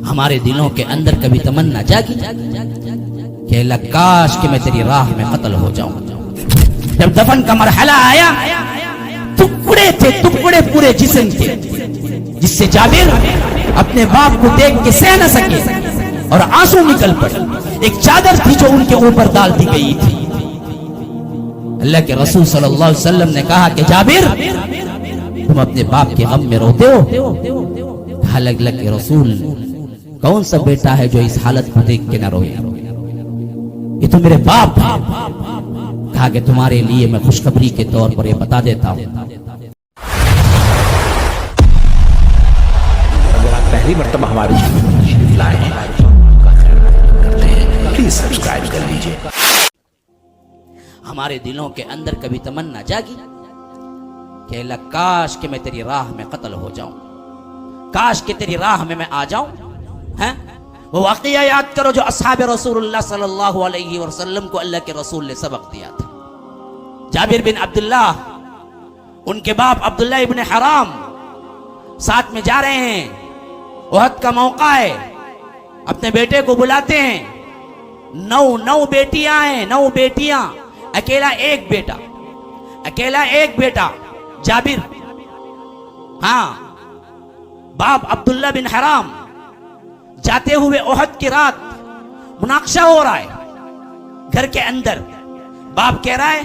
हमारे दिलों के अंदर कभी तमन्ना जागी कि अल्लाह काश कि मैं तेरी राह में कत्ल हो जाऊं। जब दफन का मरहला आया, टुकड़े थे टुकड़े पूरे जिस्म के, जिससे जाबिर अपने बाप को देख के सह न सके और आंसू निकल पड़े। एक चादर थी जो उनके ऊपर डाल दी गई थी। अल्लाह के रसूल सल्लल्लाहु अलैहि वसल्लम ने कहा कि जाबिर तुम अपने बाप के गम में रोते हो? कहा अल्लाह के रसूल कौन सा बेटा है जो इस हालत को देख के न रोए? ये तो मेरे बाप है। कहा कि तुम्हारे लिए मैं खुशखबरी के तौर पर ये बता देता हूं। अगर आप पहली मर्तबा हमारे लाए हैं प्लीज सब्सक्राइब कर लीजिए। हमारे दिलों के अंदर कभी तमन्ना जागी कि अल्लाह काश कि मैं तेरी राह में कत्ल हो जाऊं, काश कि तेरी राह में मैं आ जाऊं। हैं वो वाकया याद करो जो असहाब रसूलुल्लाह सल्लल्लाहु अलैहि वसल्लम को अल्लाह के रसूल ने सबक दिया था। जाबिर बिन अब्दुल्लाह, उनके बाप अब्दुल्लाह इब्न हराम साथ में जा रहे हैं। उहद का मौका है, अपने बेटे को बुलाते हैं। 9 बेटियां हैं, 9 बेटियां, अकेला एक बेटा, अकेला एक बेटा जाबिर। हाँ, बाप अब्दुल्लाह बिन हराम जाते हुए उहद की रात मुनाकशा हो रहा है घर के अंदर। बाप कह रहा है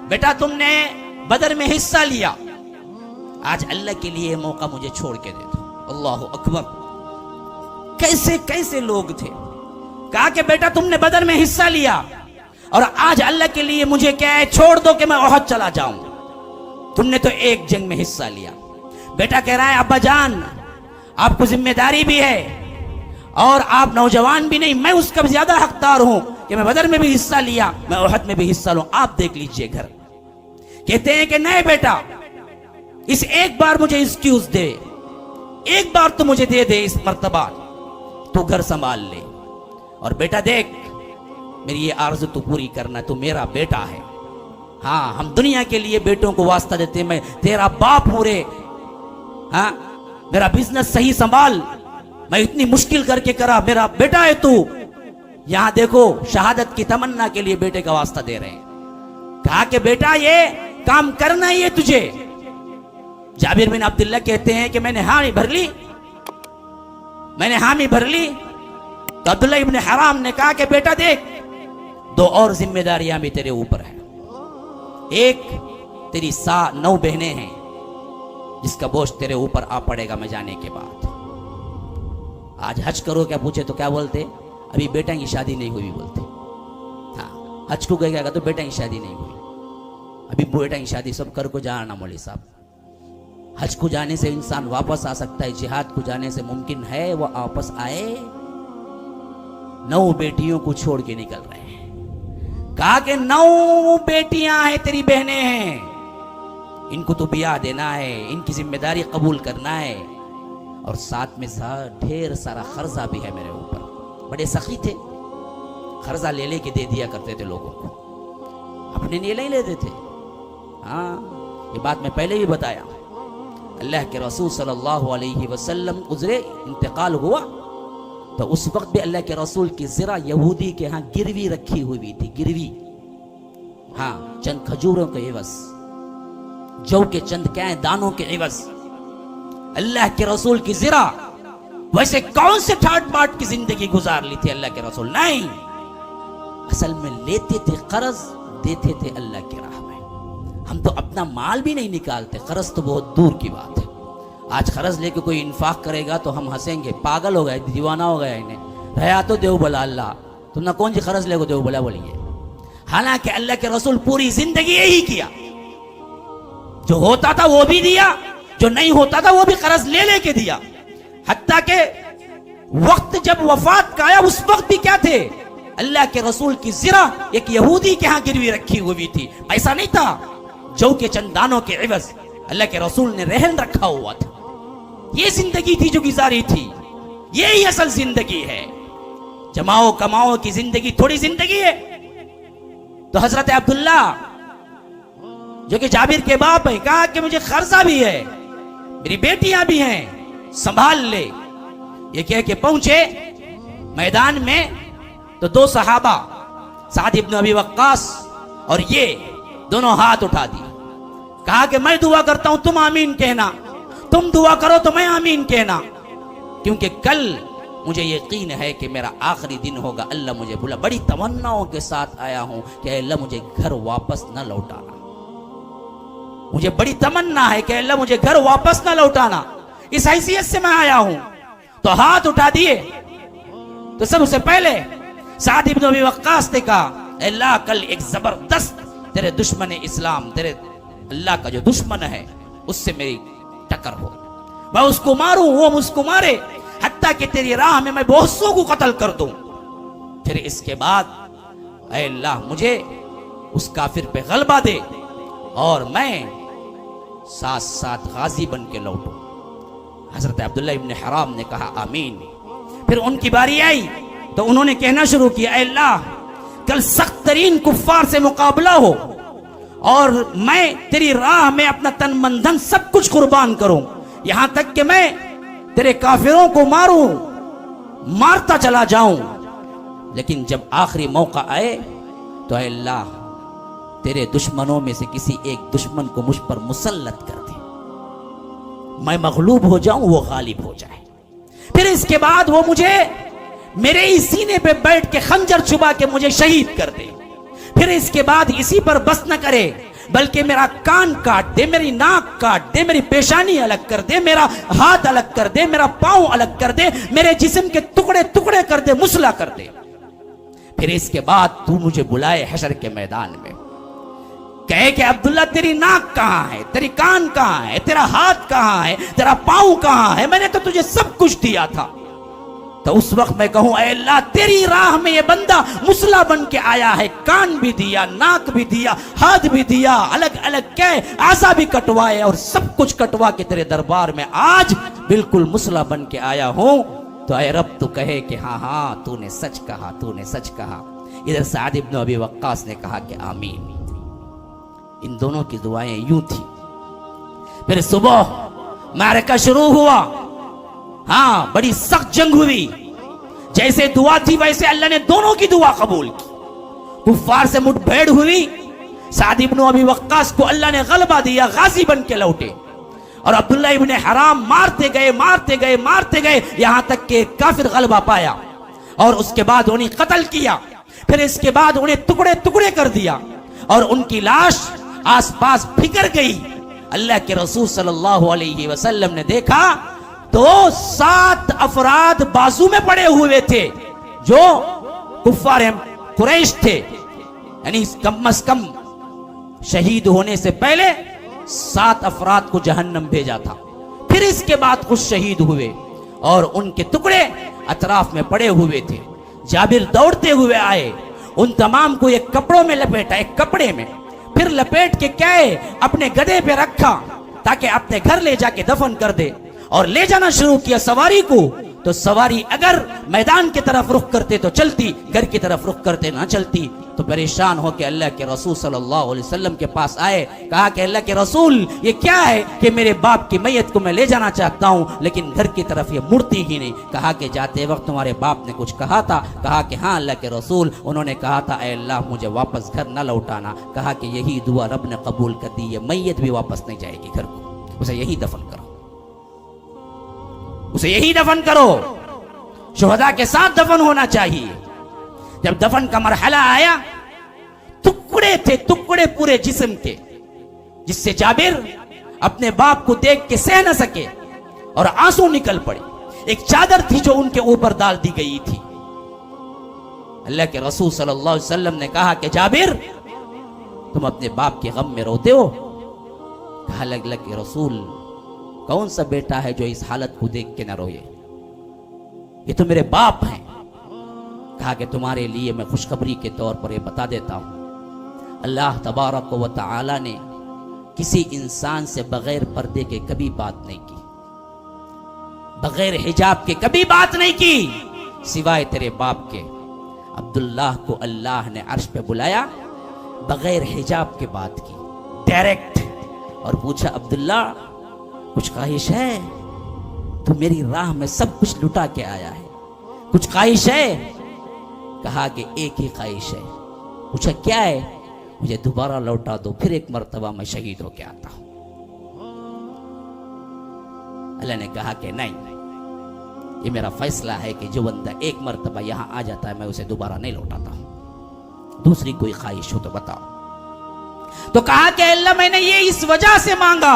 बेटा तुमने बदर में हिस्सा लिया, आज अल्लाह के लिए मौका मुझे छोड़ के दे दो। अल्लाह अकबर, कैसे कैसे लोग थे। कहा कि बेटा तुमने बदर में हिस्सा लिया और आज अल्लाह के लिए मुझे क्या है, छोड़ दो कि मैं उहद चला जाऊं। तुमने तो एक जंग में हिस्सा लिया। बेटा कह रहा है अब्बा जान आपको जिम्मेदारी भी है और आप नौजवान भी नहीं, मैं उसका ज्यादा हकदार हूं कि मैं बदर में भी हिस्सा लिया, मैं उहद में भी हिस्सा लूं, आप देख लीजिए घर। कहते हैं कि नहीं बेटा, इस एक बार मुझे एक्सक्यूज दे, एक बार तो मुझे दे दे, इस मर्तबा तू घर संभाल ले। और बेटा देख मेरी ये आरज़ू तू पूरी करना, तू मेरा बेटा है। हाँ, हम दुनिया के लिए बेटों को वास्ता देते, मैं तेरा बाप हूं रे। हाँ, मेरा बिजनेस सही संभाल, मैं इतनी मुश्किल करके करा, मेरा बेटा है तू। यहां देखो शहादत की तमन्ना के लिए बेटे का वास्ता दे रहे हैं। कहा कि बेटा ये काम करना ही है तुझे। जाबिर बिन अब्दुल्लाह कहते हैं कि मैंने हामी भर ली, मैंने हामी भर ली। तो अब्दुल्लाह इब्न हराम ने कहा कि बेटा देख 2 और जिम्मेदारियां भी तेरे ऊपर है। एक तेरी 9 बहनें हैं जिसका बोझ तेरे ऊपर आ पड़ेगा मैं जाने के बाद। आज हज करो क्या पूछे तो क्या बोलते? अभी बेटा की शादी नहीं हुई बोलते। हाँ, हज को गएगा तो बेटा की शादी नहीं हुई, अभी बेटा की शादी सब कर को जाना। मौली साहब, हज को जाने से इंसान वापस आ सकता है, जिहाद को जाने से मुमकिन है वो वापस आए। 9 बेटियों को छोड़ के निकल रहे हैं। कहा कि 9 बेटियां हैं तेरी बहनें हैं, इनको तो ब्याह देना है, इनकी जिम्मेदारी कबूल करना है और साथ में ढेर सारा खर्जा भी है मेरे ऊपर। बड़े सखी थे, खर्जा ले लेके दे दिया करते थे लोगों को, अपने लिए नहीं लेते थे। हाँ, ये बात मैं पहले भी बताया। अल्लाह के रसूल सल्लल्लाहु अलैहि वसल्लम गुजरे, इंतकाल हुआ तो उस वक्त भी अल्लाह के रसूल की ज़रा यहूदी के यहाँ गिरवी रखी हुई थी, गिरवी। हाँ, चंद खजूरों के एवज, जौ के चंद क्या है दानों के एवज अल्लाह के रसूल की ज़रा। वैसे कौन से ठाट बाट की जिंदगी गुजार ली थी अल्लाह के रसूल? नहीं, असल में लेते थे कर्ज, देते थे अल्लाह की राह में। हम तो अपना माल भी नहीं निकालते, कर्ज तो बहुत दूर की बात है। आज कर्ज लेके कोई इन्फाक करेगा तो हम हंसेंगे, पागल हो गए, दीवाना हो गया इन्हें, रहा तो देव बोला अल्लाह, तुम ना कौन सी कर्ज ले देव बोला बोलिए। हालांकि अल्लाह के रसूल पूरी जिंदगी यही किया, जो होता था वो भी दिया, जो नहीं होता था वो भी कर्ज ले लेके दिया। हत्ता के वक्त जब वफात का आया उस वक्त भी क्या थे, अल्लाह के रसूल की ज़रा एक यहूदी के यहाँ गिरवी रखी हुई थी। ऐसा नहीं था, जौ के चंद दानों के एवज अल्लाह के रसूल ने रहन रखा हुआ था। ये जिंदगी थी जो गुजारी थी, यही असल जिंदगी है। जमाओ कमाओ की जिंदगी थोड़ी जिंदगी है। तो हजरत अब्दुल्ला जो कि जाबिर के बाप है, कहा कि मुझे खर्चा भी है, मेरी बेटियां भी हैं, संभाल ले। ये कह के पहुंचे मैदान में तो दो सहाबा साद इब्न अबी वक्कास और ये दोनों हाथ उठा दिए, कहा कि मैं दुआ करता हूं तुम आमीन कहना, तुम दुआ करो तो मैं आमीन कहना, क्योंकि कल मुझे यकीन है कि मेरा आखिरी दिन होगा। अल्लाह मुझे बुला, बड़ी तमन्नाओं के साथ आया हूं कि अल्लाह मुझे घर वापस न लौटाना, मुझे बड़ी तमन्ना है कि अल्लाह मुझे घर वापस न लौटाना, इस हैसियत से मैं आया हूं। तो हाथ उठा दिए तो सबसे पहले साद इब्न अबी वक्कास ने कहा, अल्लाह कल एक जबरदस्त तेरे दुश्मन इस्लाम, तेरे अल्लाह का जो दुश्मन है उससे मेरी टक्कर हो, मैं उसको मारूं वो मुझको मारे, हत्ता कि तेरी राह में मैं बहुत सौ को कत्ल कर दूं। फिर इसके बाद ऐ अल्लाह मुझे उस काफिर पे गलबा दे और मैं साथ साथ गाजी बन के लौटूं। हजरत अब्दुल्ला इब्न हराम ने कहा आमीन। फिर उनकी बारी आई तो उन्होंने कहना शुरू किया, ऐ अल्लाह कल सख्त तरीन कुफ्फार से मुकाबला हो और मैं तेरी राह में अपना तन मन धन सब कुछ कुर्बान करूं, यहां तक कि मैं तेरे काफिरों को मारूं, मारता चला जाऊं, लेकिन जब आखिरी मौका आए तो ऐ अल्लाह तेरे दुश्मनों में से किसी एक दुश्मन को मुझ पर मुसल्लत कर दे, मैं मगलूब हो जाऊं वो गालिब हो जाए। फिर इसके बाद वो मुझे मेरे ही सीने पे बैठ के खंजर चुबा के मुझे शहीद कर दे। फिर इसके बाद इसी पर बस न करे बल्कि मेरा कान काट दे, मेरी नाक काट दे, मेरी पेशानी अलग कर दे, मेरा हाथ अलग कर दे, मेरा पांव अलग कर दे, मेरे जिस्म के टुकड़े टुकड़े कर दे, मुसला कर दे। फिर इसके बाद तू मुझे बुलाए हशर के मैदान में, कहे कि अब्दुल्ला तेरी नाक कहां है, तेरी कान कहां है, तेरा हाथ कहां है, तेरा पांव कहां है, मैंने तो तुझे सब कुछ दिया था। तो उस वक्त मैं कहूं ऐ अल्लाह तेरी राह में ये बंदा मुसला बन के आया है, कान भी दिया, नाक भी दिया, हाथ भी दिया, अलग अलग कह आसा भी कटवाए और सब कुछ कटवा के तेरे दरबार में आज बिल्कुल मुसला बन के आया हूं। तो ऐ रब तू कहे कि हाँ हाँ तूने सच कहा, तूने सच कहा। इधर साद इब्न अबी वक्कास ने कहा कि आमीन। इन दोनों की दुआएं यूं थी। फिर सुबह मारका शुरू हुआ, हाँ बड़ी सख्त जंग हुई, जैसे दुआ थी वैसे अल्लाह ने दोनों की दुआ कबूल की। कुफ्फार से मुठभेड़ हुई, साद इब्न अबी वक्कास को अल्लाह ने गलबा दिया, गाजी बन के लौटे और अब्दुल्ला इब्न हराम मारते गए मारते गए मारते गए यहां तक कि काफिर गलबा पाया और उसके बाद उन्हें कत्ल किया। फिर इसके बाद उन्हें टुकड़े टुकड़े कर दिया और उनकी लाश आसपास फिकर गई। अल्लाह के रसूल सल्लल्लाहु अलैहि वसल्लम ने देखा तो 7 अफराद बाजू में पड़े हुए थे जो कुफ्फार कुरैश थे, यानी कम से कम शहीद होने से पहले 7 अफराद को जहन्नम भेजा था। फिर इसके बाद कुछ शहीद हुए और उनके टुकड़े अतराफ में पड़े हुए थे। जाबिर दौड़ते हुए आए, उन तमाम को एक कपड़ों में लपेटा, एक कपड़े में, फिर लपेट के क्या अपने गधे पे रखा ताकि अपने घर ले जाके दफन कर दे और ले जाना शुरू किया सवारी को। तो सवारी अगर मैदान की तरफ रुख करते तो चलती, घर की तरफ रुख करते ना चलती। तो परेशान होकर अल्लाह के रसूल सल्लल्लाहु अलैहि वसल्लम के पास आए, कहा कि अल्लाह के रसूल ये क्या है कि मेरे बाप की मैयत को मैं ले जाना चाहता हूँ लेकिन घर की तरफ ये मुड़ती ही नहीं। कहा कि जाते वक्त तुम्हारे बाप ने कुछ कहा था? कहा कि हाँ अल्लाह के रसूल, उन्होंने कहा था ऐ अल्लाह मुझे वापस घर न लौटाना। कहा कि यही दुआ रब ने कबूल कर दी, ये मैयत भी वापस नहीं जाएगी घर को, उसे यही दफन करो, उसे यही दफन करो, शुहदा के साथ दफन होना चाहिए। जब दफन का मरहला आया, टुकड़े थे टुकड़े पूरे जिस्म के, जिससे जाबिर अपने बाप को देख के सह न सके और आंसू निकल पड़े। एक चादर थी जो उनके ऊपर डाल दी गई थी। अल्लाह के रसूल सल्लल्लाहु अलैहि वसल्लम ने कहा कि जाबिर तुम अपने बाप के गम में रोते हो? कहा अल्लाह के रसूल कौन सा बेटा है जो इस हालत को देख के न रोए, ये तो मेरे बाप हैं। कहा कि तुम्हारे लिए मैं खुशखबरी के तौर पर ये बता देता हूं, अल्लाह तबारक व तआला ने किसी इंसान से बगैर पर्दे के कभी बात नहीं की, बगैर हिजाब के कभी बात नहीं की, सिवाय तेरे बाप के। अब्दुल्लाह को अल्लाह ने अर्श पे बुलाया, बगैर हिजाब के बात की डायरेक्ट, और पूछा अब्दुल्ला कुछ ख्वाहिश है? तू मेरी राह में सब कुछ लुटा के आया है, कुछ ख्वाहिश है? कहा कि एक ही ख्वाहिश है। पूछा क्या है? मुझे दोबारा लौटा दो, फिर एक मर्तबा मैं शहीद होके आता हूं। अल्लाह ने कहा कि नहीं, ये मेरा फैसला है कि जो बंदा एक मर्तबा यहां आ जाता है मैं उसे दोबारा नहीं लौटाता हूं। दूसरी कोई ख्वाहिश हो तो बताओ। तो कहा कि अल्लाह मैंने ये इस वजह से मांगा,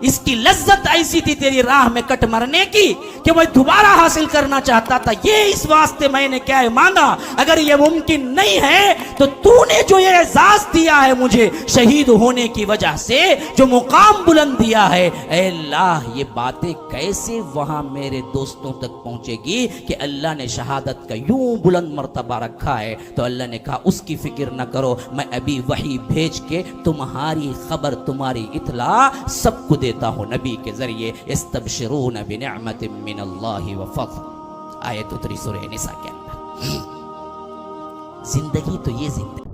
इसकी लज्जत ऐसी थी तेरी राह में कट मरने की कि मैं दोबारा हासिल करना चाहता था, ये इस वास्ते मैंने क्या है मांगा। अगर ये मुमकिन नहीं है तो तूने जो ये एजाज दिया है मुझे शहीद होने की वजह से, जो मुकाम बुलंद दिया है, ऐ अल्लाह ये बातें कैसे वहां मेरे दोस्तों तक पहुंचेगी कि अल्लाह ने शहादत का यूं बुलंद मर्तबा रखा है। तो अल्लाह ने कहा उसकी फिक्र न करो, मैं अभी वही भेज के तुम्हारी खबर, तुम्हारी इतला सबको देता हूं नबी के जरिए। इस्तबशिरून बिनिअमतिन मिनल्लाहि व फज़ल, आयत उतरी सूरह निसा के अंदर। जिंदगी तो ये जिंदगी